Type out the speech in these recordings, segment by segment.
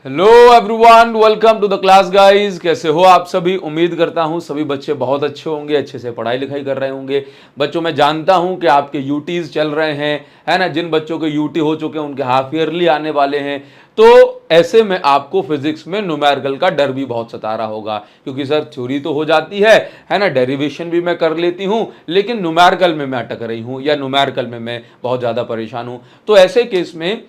Hello everyone, welcome to the class guys. कैसे हो आप सभी? उम्मीद करता हूं सभी बच्चे बहुत अच्छे होंगे, अच्छे से पढ़ाई लिखाई कर रहे होंगे। बच्चों, मैं जानता हूं कि आपके यूटीज चल रहे हैं, है ना। जिन बच्चों के यूटी हो चुके हैं उनके हाफ ईयरली आने वाले हैं। तो ऐसे में आपको फिजिक्स में न्यूमेरिकल का डर भी बहुत सता रहा होगा, क्योंकि सर थ्योरी तो हो जाती है ना, डेरिवेशन भी मैं कर लेती हूं, लेकिन न्यूमेरिकल में मैं अटक रही हूं या न्यूमेरिकल में मैं बहुत ज्यादा परेशान हूं। तो ऐसे केस में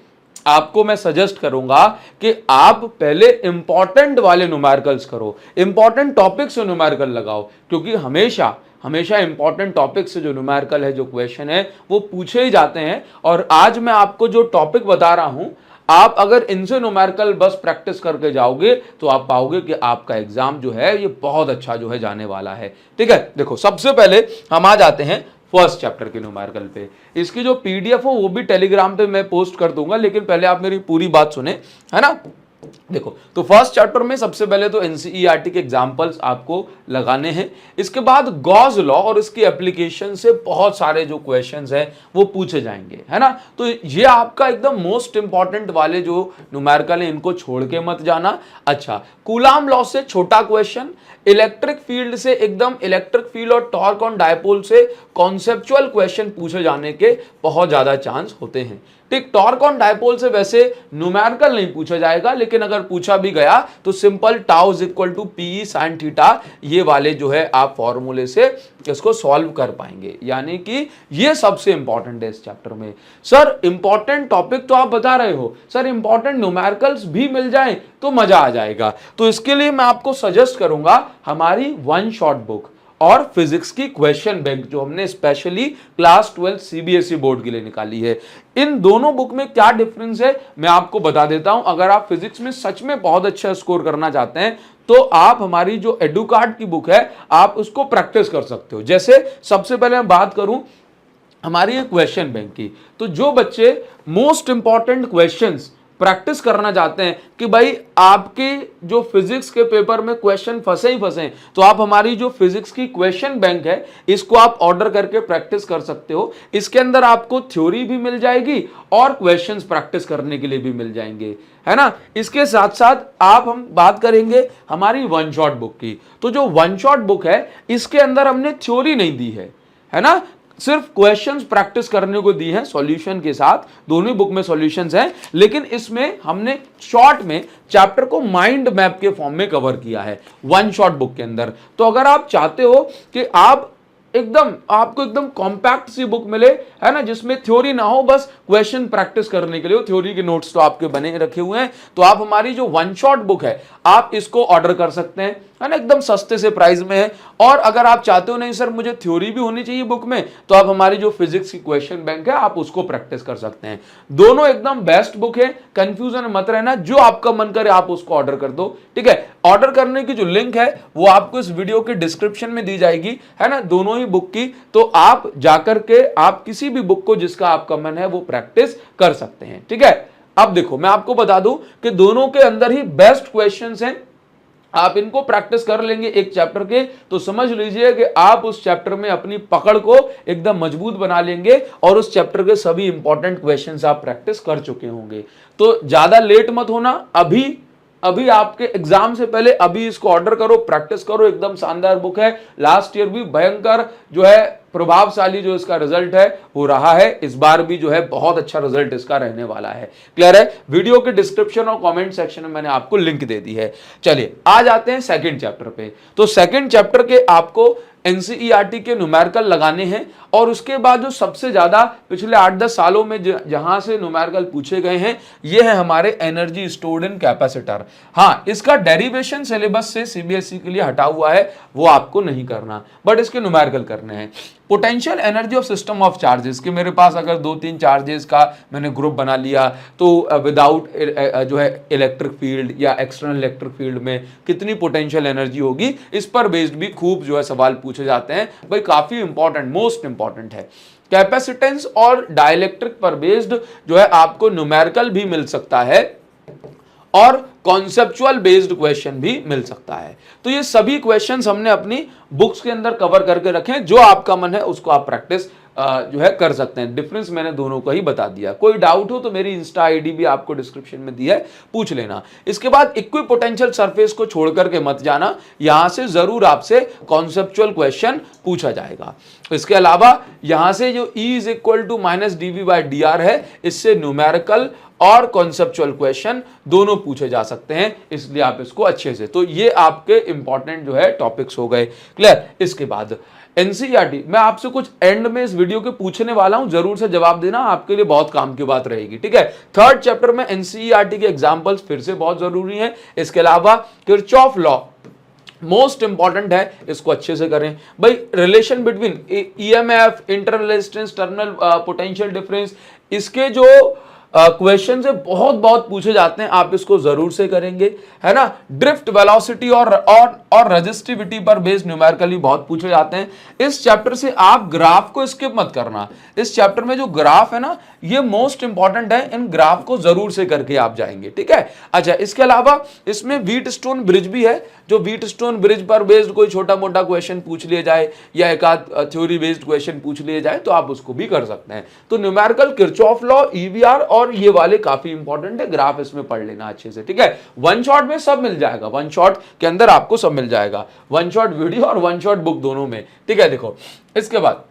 आपको मैं सजेस्ट करूंगा कि आप पहले इंपॉर्टेंट वाले न्यूमेरिकल्स करो, इंपॉर्टेंट टॉपिक से न्यूमेरिकल लगाओ, क्योंकि हमेशा हमेशा इंपॉर्टेंट टॉपिक से जो न्यूमेरिकल है, जो क्वेश्चन है, वो पूछे ही जाते हैं। और आज मैं आपको जो टॉपिक बता रहा हूं, आप अगर इनसे न्यूमेरिकल बस प्रैक्टिस करके जाओगे तो आप पाओगे कि आपका एग्जाम जो है ये बहुत अच्छा जो है जाने वाला है। ठीक है, देखो सबसे पहले हम आ जाते हैं फर्स्ट चैप्टर के न्यूमेरिकल पे। इसकी जो पीडीएफ हो वो भी टेलीग्राम पे मैं पोस्ट कर दूंगा, लेकिन पहले आप मेरी पूरी बात सुने, है ना। देखो, तो फर्स्ट चैप्टर में सबसे पहले तो एनसीईआरटी के एग्जांपल्स आपको लगाने हैं। इसके बाद गॉस लॉ और इसकी एप्लीकेशन से बहुत सारे जो क्वेश्चंस हैं वो पूछे जाएंगे, है ना। तो ये आपका एकदम मोस्ट इंपॉर्टेंट वाले जो न्यूमेरिकल है, इनको छोड़ के मत जाना। अच्छा, कूलाम लॉ से छोटा क्वेश्चन, इलेक्ट्रिक फील्ड से एकदम इलेक्ट्रिक फील्ड और टॉर्क ऑन डायपोल से कॉन्सेप्चुअल क्वेश्चन पूछे जाने के बहुत ज्यादा चांस होते हैं। ठीक, टॉर्क ऑन डायपोल से वैसे न्यूमेरिकल नहीं पूछा जाएगा, लेकिन अगर पूछा भी गया तो simple tau is equal to P sine theta, ये वाले जो है आप फॉर्मूले से इसको सॉल्व कर पाएंगे। यानी कि ये सबसे इंपॉर्टेंट है इस चैप्टर में। सर इंपॉर्टेंट टॉपिक तो आप बता रहे हो, सर इंपॉर्टेंट न्यूमेरिकल्स भी मिल जाए तो मजा आ जाएगा। तो इसके लिए मैं आपको सजेस्ट करूंगा हमारी वन शॉट बुक और फिजिक्स की क्वेश्चन बैंक, जो हमने स्पेशली क्लास 12 सीबीएसई बोर्ड के लिए निकाली है। इन दोनों बुक में क्या डिफरेंस है मैं आपको बता देता हूं। अगर आप फिजिक्स में सच में बहुत अच्छा स्कोर करना चाहते हैं तो आप हमारी जो एडुकार्ड की बुक है आप उसको प्रैक्टिस कर सकते हो। जैसे सबसे पहले मैं बात करूं हमारी क्वेश्चन बैंक की, तो जो बच्चे मोस्ट इंपॉर्टेंट क्वेश्चंस प्रैक्टिस करना चाहते हैं कि भाई आपके जो फिजिक्स के पेपर में क्वेश्चन फंसे ही फंसे, तो आप हमारी जो फिजिक्स की क्वेश्चन बैंक है इसको आप ऑर्डर करके प्रैक्टिस कर सकते हो। इसके अंदर आपको थ्योरी भी मिल जाएगी और क्वेश्चंस प्रैक्टिस करने के लिए भी मिल जाएंगे, है ना। इसके साथ साथ हम बात करेंगे हमारी वन शॉट बुक की। तो जो वन शॉट बुक है इसके अंदर हमने थ्योरी नहीं दी है ना, सिर्फ क्वेश्चंस प्रैक्टिस करने को दी है सॉल्यूशन के साथ। दोनों बुक में सॉल्यूशंस हैं, लेकिन इसमें हमने शॉर्ट में चैप्टर को माइंड मैप के फॉर्म में कवर किया है वन शॉट बुक के अंदर। तो अगर आप चाहते हो कि आपको एकदम कॉम्पैक्ट सी बुक मिले, है ना, जिसमें थ्योरी ना हो, बस क्वेश्चन प्रैक्टिस करने के लिए, थ्योरी के नोट्स तो आपके बने रखे हुए हैं, तो आप हमारी जो वन शॉट बुक है आप इसको ऑर्डर कर सकते हैं, है ना, एकदम सस्ते से प्राइस में है। और अगर आप चाहते हो नहीं सर मुझे थ्योरी भी होनी चाहिए बुक में, तो आप हमारी जो फिजिक्स की क्वेश्चन बैंक है आप उसको प्रैक्टिस कर सकते हैं। दोनों एकदम बेस्ट बुक है, कंफ्यूजन मत रहना, जो आपका मन करे आप उसको ऑर्डर कर दो। ठीक है, ऑर्डर करने की जो लिंक है वो आपको इस वीडियो के डिस्क्रिप्शन में दी जाएगी, है ना, दोनों ही बुक की। तो आप जाकर के आप किसी भी बुक को जिसका आपका मन है वो प्रैक्टिस कर सकते हैं। ठीक है, अब देखो मैं आपको बता दूं कि दोनों के अंदर ही बेस्ट क्वेश्चंस हैं। आप इनको प्रैक्टिस कर लेंगे एक चैप्टर के, तो समझ लीजिए कि आप उस चैप्टर में अपनी पकड़ को एकदम मजबूत बना लेंगे और उस चैप्टर के सभी इंपॉर्टेंट क्वेश्चंस आप प्रैक्टिस कर चुके होंगे। तो ज्यादा लेट मत होना, अभी आपके एग्जाम से पहले अभी इसको ऑर्डर करो, प्रैक्टिस करो। एकदम शानदार बुक है, लास्ट ईयर भी भयंकर जो है प्रभावशाली जो इसका रिजल्ट है वो रहा है, इस बार भी जो है बहुत अच्छा रिजल्ट इसका रहने वाला है। क्लियर है? वीडियो के डिस्क्रिप्शन और कमेंट सेक्शन में मैंने आपको लिंक दे दी है। चलिए आ जाते हैं सेकंड चैप्टर पे। तो सेकंड चैप्टर के आपको एनसीईआरटी के न्यूमेरिकल लगाने हैं, और उसके बाद जो सबसे ज्यादा पिछले 8-10 सालों में जहां से न्यूमेरिकल पूछे गए हैं ये है हमारे एनर्जी स्टोर्ड इन कैपेसिटर। हाँ, इसका डेरिवेशन सिलेबस से सीबीएसई के लिए हटा हुआ है, वो आपको नहीं करना, बट इसके न्यूमेरिकल करने हैं। Potential energy of system of charges, कि मेरे पास अगर 2-3 चार्जेस का मैंने ग्रुप बना लिया तो विदाउट जो है इलेक्ट्रिक फील्ड या एक्सटर्नल इलेक्ट्रिक फील्ड में कितनी पोटेंशियल एनर्जी होगी, इस पर बेस्ड भी खूब जो है सवाल पूछे जाते हैं। भाई काफी इंपॉर्टेंट, मोस्ट इंपॉर्टेंट है। कैपेसिटेंस और डाइलेक्ट्रिक पर बेस्ड जो है आपको न्यूमेरिकल भी मिल सकता है, और कॉन्सेप्चुअल बेस्ड क्वेश्चन भी मिल सकता है। तो ये सभी क्वेश्चंस हमने अपनी बुक्स के अंदर कवर करके रखे हैं, जो आपका मन है उसको आप प्रैक्टिस जो है कर सकते हैं। डिफरेंस मैंने दोनों को ही बता दिया। कोई डाउट हो तो मेरी इंस्टा आईडी भी आपको डिस्क्रिप्शन में दी है, पूछ लेना। इसके बाद इक्विपोटेंशियल सरफेस को छोड़ करके मत जाना, यहां से जरूर आपसे कॉन्सेप्चुअल क्वेश्चन पूछा जाएगा। इसके अलावा यहां से जो E is equal to minus dv/dr है, इससे न्यूमेरिकल और कॉन्सेप्चुअल क्वेश्चन दोनों पूछे जा सकते हैं, इसलिए आप इसको अच्छे से, तो ये आपके इंपॉर्टेंट जो है टॉपिक्स हो गए। क्लियर। इसके बाद एनसीईआरटी मैं आपसे कुछ एंड में इस वीडियो के पूछने वाला हूं, जरूर से जवाब देना, आपके लिए बहुत काम की बात रहेगी। ठीक है। थर्ड चैप्टर में एनसीईआरटी के एग्जांपल्स फिर से बहुत जरूरी हैं। इसके अलावा किरचॉफ लॉ मोस्ट इंपॉर्टेंट है, इसको अच्छे से करें भाई। Relation between EMF, inter resistance, terminal potential difference, इसके जो क्वेश्चन से बहुत बहुत पूछे जाते हैं, आप इसको जरूर से करेंगे, है ना। ड्रिफ्ट वेलोसिटी और रेजिस्टिविटी पर बेस्ड न्यूमेरिकली बहुत पूछे जाते हैं। इस चैप्टर से आप ग्राफ को स्किप मत करना। इस चैप्टर में जो ग्राफ है ना, ये मोस्ट इंपॉर्टेंट है, इन ग्राफ को जरूर से करके आप जाएंगे। ठीक है। अच्छा, इसके अलावा इसमें व्हीटस्टोन ब्रिज भी है, जो व्हीटस्टोन ब्रिज पर बेस्ड कोई छोटा मोटा क्वेश्चन पूछ लिया जाए या एक आध थ्योरी बेस्ड क्वेश्चन पूछ लिए जाए तो आप उसको भी कर सकते हैं। तो न्यूमेरिकल, किरचॉफ लॉ, ईवीआर और ये वाले काफी इंपॉर्टेंट है, ग्राफ इसमें पढ़ लेना अच्छे से। ठीक है। वन शॉट में सब मिल जाएगा, वन शॉट के अंदर आपको सब मिल जाएगा, वन शॉट वीडियो और वन शॉट बुक दोनों में। ठीक है। देखो, इसके बाद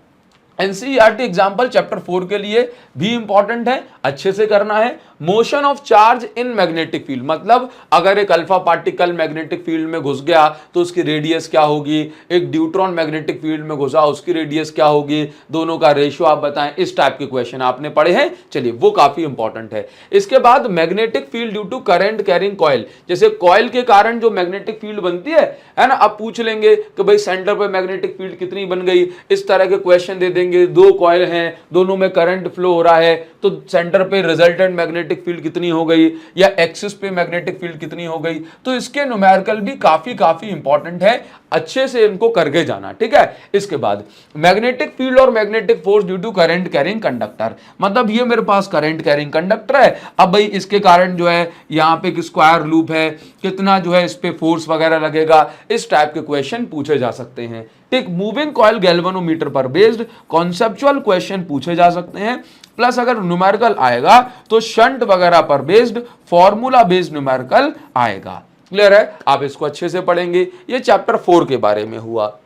एनसीईआरटी एग्जाम्पल चैप्टर 4 के लिए भी इंपॉर्टेंट है, अच्छे से करना है। Motion of charge in magnetic field, मतलब अगर एक अल्फा पार्टिकल मैग्नेटिक फील्ड में घुस गया तो उसकी रेडियस क्या होगी, एक ड्यूट्रॉन मैग्नेटिक फील्ड में घुसा उसकी रेडियस क्या होगी, दोनों का रेशियो आप बताएं। इस टाइप के क्वेश्चन आपने पढ़े हैं, चलिए वो काफी इंपॉर्टेंट है। इसके बाद magnetic field due to current carrying coil, जैसे कॉइल के कारण जो मैग्नेटिक फील्ड बनती है ना, अब पूछ लेंगे कि भाई सेंटर पर मैग्नेटिक फील्ड कितनी बन गई, इस तरह के क्वेश्चन दे देंगे। दो कॉइल हैं, दोनों में करंट फ्लो हो रहा है, तो सेंटर पे रिजल्टेंट मैग्नेटिक फील्ड कितनी हो गई, या एक्सिस पे मैग्नेटिक फील्ड कितनी हो गई। तो इसके न्यूमेरिकल भी काफी इंपॉर्टेंट है, अच्छे से इनको करके जाना। ठीक है। इसके बाद मैग्नेटिक फील्ड और magnetic force due to current carrying conductor, मतलब ये मेरे पास करंट कैरिंग कंडक्टर है, अब भाई इसके कारण जो है यहाँ पे एक स्क्वायर लूप है, कितना जो है इस पे फोर्स वगैरह लगेगा, इस टाइप के क्वेश्चन पूछे जा सकते हैं। ठीक। मूविंग कॉइल गैल्वेनोमीटर पर बेस्ड कॉन्सेप्चुअल क्वेश्चन पूछे जा सकते हैं, प्लस अगर न्यूमेरिकल आएगा तो शंट वगैरह पर बेस्ड फॉर्मूला बेस्ड न्यूमेरिकल आएगा। क्लियर है। आप इसको अच्छे से पढ़ेंगे। ये चैप्टर 4 के बारे में हुआ।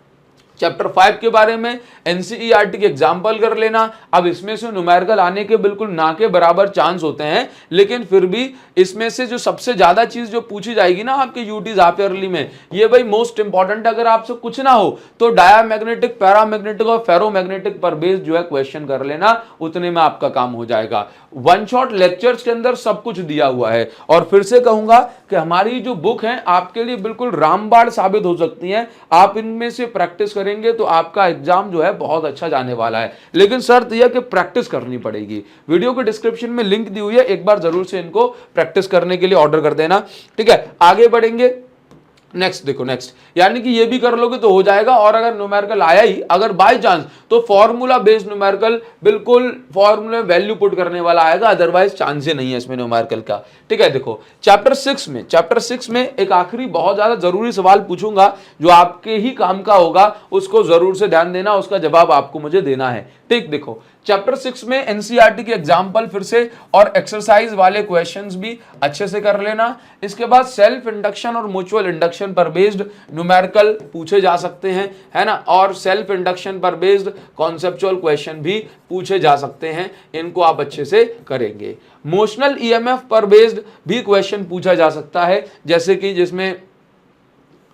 चैप्टर 5 के बारे में एनसीईआरटी के एग्जाम्पल कर लेना। अब इसमें से न्यूमेरिकल आने के बिल्कुल ना के बराबर चांस होते हैं, लेकिन फिर भी इसमें से जो सबसे ज्यादा चीज जो पूछी जाएगी ना आपके यूटीज हाफ ईयरली में, ये भाई मोस्ट इंपॉर्टेंट। अगर आपसे कुछ ना हो तो डायामैग्नेटिक, पैरामैग्नेटिक और फेरोमैग्नेटिक पर बेस्ड जो है क्वेश्चन कर लेना, उतने में आपका काम हो जाएगा। वन शॉट लेक्चर्स के अंदर सब कुछ दिया हुआ है, और फिर से कहूंगा कि हमारी जो बुक है आपके लिए बिल्कुल रामबाण साबित हो सकती है। आप इनमें से प्रैक्टिस करेंगे तो आपका एग्जाम जो है बहुत अच्छा जाने वाला है, लेकिन शर्त यह कि प्रैक्टिस करनी पड़ेगी। वीडियो के डिस्क्रिप्शन में लिंक दी हुई है, एक बार जरूर से इनको प्रैक्टिस करने के लिए ऑर्डर कर देना। ठीक है। आगे बढ़ेंगे। नेक्स्ट देखो, नेक्स्ट यानी कि ये भी कर लोगे तो हो जाएगा। और अगर न्यूमेरिकल आया ही अगर बाय चांस, तो फॉर्मूला बेस्ड न्यूमेरिकल बिल्कुल फॉर्मूला वैल्यू पुट करने वाला आएगा, अदरवाइज चांस ही नहीं है इसमें न्यूमेरिकल का। ठीक है। देखो चैप्टर 6 में एक आखिरी बहुत ज्यादा जरूरी सवाल पूछूंगा, जो आपके ही काम का होगा, उसको जरूर से ध्यान देना, उसका जवाब आपको मुझे देना है। ठीक। देखो चैप्टर 6 में एनसीईआरटी के एग्जाम्पल फिर से और एक्सरसाइज वाले क्वेश्चंस भी अच्छे से कर लेना। इसके बाद सेल्फ इंडक्शन और म्यूचुअल इंडक्शन पर बेस्ड न्यूमेरिकल पूछे जा सकते हैं, है ना, और सेल्फ इंडक्शन पर बेस्ड कॉन्सेप्चुअल क्वेश्चन भी पूछे जा सकते हैं, इनको आप अच्छे से करेंगे। मोशनल ईएमएफ पर बेस्ड भी क्वेश्चन पूछा जा सकता है, जैसे कि जिसमें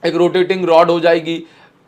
एक रोटेटिंग रॉड हो जाएगी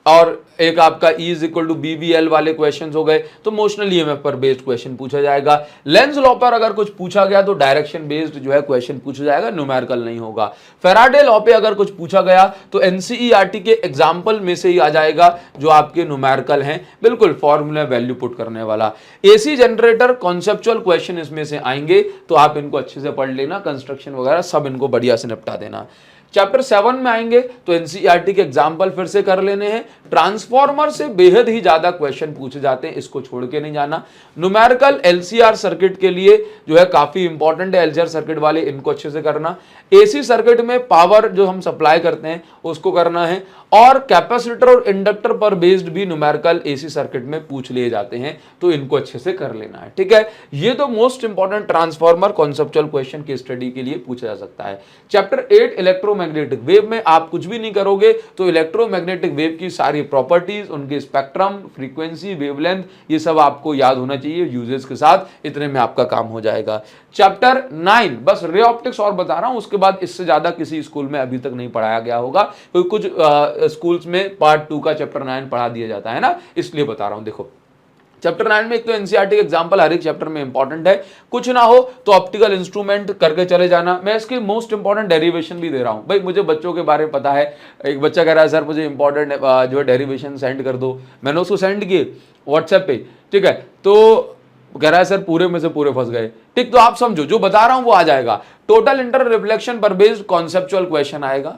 और एक आपका E is equal to BVL वाले क्वेश्चंस हो गए, तो मोशनल ईएमएफ पर बेस्ड क्वेश्चन पूछा जाएगा। लेंज लॉ पर अगर कुछ पूछा गया तो डायरेक्शन बेस्ड जो है क्वेश्चन पूछा जाएगा, न्यूमेरिकल नहीं होगा। फैराडे लॉ पे अगर कुछ पूछा गया तो एनसीईआरटी के एग्जाम्पल में से ही आ जाएगा, जो आपके न्यूमेरिकल हैं, बिल्कुल फॉर्मूला वैल्यू पुट करने वाला। एसी जनरेटर कॉन्सेप्चुअल क्वेश्चन इसमें से आएंगे, तो आप इनको अच्छे से पढ़ लेना, कंस्ट्रक्शन वगैरह सब इनको बढ़िया से निपटा देना। चैप्टर 7 में आएंगे तो एनसीईआरटी के एग्जाम्पल फिर से कर लेने हैं। ट्रांसफॉर्मर से बेहद ही ज्यादा क्वेश्चन पूछे जाते हैं, इसको छोड़ के नहीं जाना। न्यूमेरिकल एलसीआर सर्किट के लिए जो है काफी इंपॉर्टेंट है, एलसीआर सर्किट वाले इनको अच्छे से करना। एसी सर्किट में पावर जो हम सप्लाई करते हैं उसको करना है, और कैपेसिटर और इंडक्टर पर बेस्ड भी न्यूमेरिकल एसी सर्किट में पूछ लिए जाते हैं, तो इनको अच्छे से कर लेना है। ठीक है, ये तो most important transformer conceptual question की स्टडी के लिए पूछा जा सकता है। चैप्टर 8 इलेक्ट्रोमैग्नेटिक वेव में आप कुछ भी नहीं करोगे तो इलेक्ट्रोमैग्नेटिक वेव की सारी प्रॉपर्टीज, उनके स्पेक्ट्रम, फ्रीक्वेंसी, वेवलेंथ, ये सब आपको याद होना चाहिए यूजेस के साथ, इतने में आपका काम हो जाएगा। चैप्टर 9 बस रे ऑप्टिक्स और बता रहा हूं, उसके बाद इससे ज्यादा किसी स्कूल में अभी तक नहीं पढ़ाया गया होगा, क्योंकि कुछ स्कूल्स में पार्ट 2 का चैप्टर 9 पढ़ा दिया जाता है ना, इसलिए बता रहा हूं। देखो चैप्टर 9 में एक तो एनसीईआरटी का एग्जांपल हर एक चैप्टर में इंपॉर्टेंट है, कुछ ना हो तो ऑप्टिकल इंस्ट्रूमेंट करके चले जाना। मैं इसके मोस्ट इंपॉर्टेंट डेरिवेशन भी दे रहा हूं भाई, मुझे बच्चों के बारे में पता है। एक बच्चा कह रहा है सर मुझे इंपॉर्टेंट जो है डेरिवेशन सेंड कर दो, मैंने उसको सेंड किए व्हाट्सएप पे, ठीक है, तो कह रहा है सर पूरे में से पूरे फंस गए। ठीक, तो आप समझो जो बता रहा हूं वो आ जाएगा। टोटल इंटर रिफ्लेक्शन पर बेस्ड कॉन्सेप्चुअल क्वेश्चन आएगा।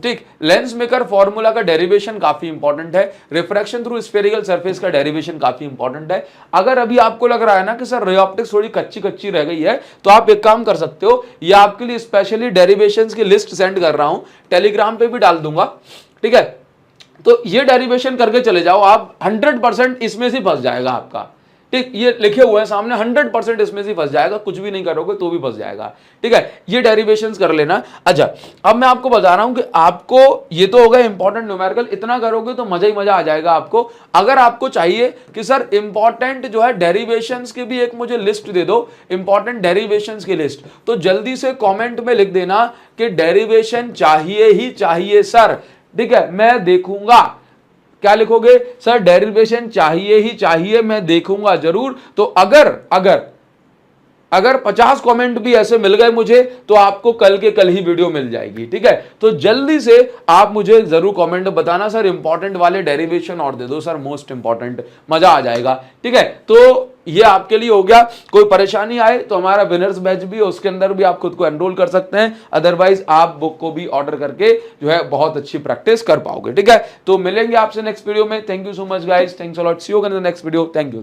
ठीक, लेंस मेकर फॉर्मूला का डेरिवेशन काफी इंपॉर्टेंट है। रिफ्रैक्शन थ्रू स्फेरिकल सरफेस का डेरिवेशन काफी इंपॉर्टेंट है। अगर अभी आपको लग रहा है ना कि सर रे ऑप्टिक्स थोड़ी कच्ची कच्ची रह गई है, तो आप एक काम कर सकते हो, ये आपके लिए स्पेशली डेरिवेशंस की लिस्ट सेंड कर रहा हूं, टेलीग्राम पे भी डाल दूंगा। ठीक है, तो ये डेरिवेशन करके चले जाओ, आप 100% इसमें से फंस जाएगा आपका। ठीक, ये लिखे हुए हैं सामने, 100% इसमें से फंस जाएगा, कुछ भी नहीं करोगे तो भी फंस जाएगा। ठीक है, ये डेरिवेशंस कर लेना। अच्छा, अब मैं आपको बता रहा हूं कि आपको ये तो होगा इंपॉर्टेंट न्यूमेरिकल, इतना करोगे तो मजा ही मजा आ जाएगा आपको। अगर आपको चाहिए कि सर इंपॉर्टेंट जो है डेरिवेशंस की भी एक मुझे लिस्ट दे दो, इंपॉर्टेंट डेरिवेशंस की लिस्ट, तो जल्दी से कॉमेंट में लिख देना कि डेरिवेशन चाहिए ही चाहिए सर। ठीक है, मैं देखूंगा। क्या लिखोगे? सर डेरिवेशन चाहिए ही चाहिए, मैं देखूंगा जरूर। तो अगर 50 कमेंट भी ऐसे मिल गए मुझे, तो आपको कल के कल ही वीडियो मिल जाएगी। ठीक है, तो जल्दी से आप मुझे जरूर कमेंट में बताना सर इंपॉर्टेंट वाले डेरिवेशन और दे दो सर, मोस्ट इंपॉर्टेंट, मजा आ जाएगा। ठीक है, तो ये आपके लिए हो गया। कोई परेशानी आए तो हमारा विनर्स बैच भी है, उसके अंदर भी आप खुद को एनरोल कर सकते हैं। अदरवाइज आप बुक को भी ऑर्डर करके जो है बहुत अच्छी प्रैक्टिस कर पाओगे। ठीक है, तो मिलेंगे आपसे नेक्स्ट वीडियो में। Thank you so much guys, thanks a lot, see you in the next video. Thank you.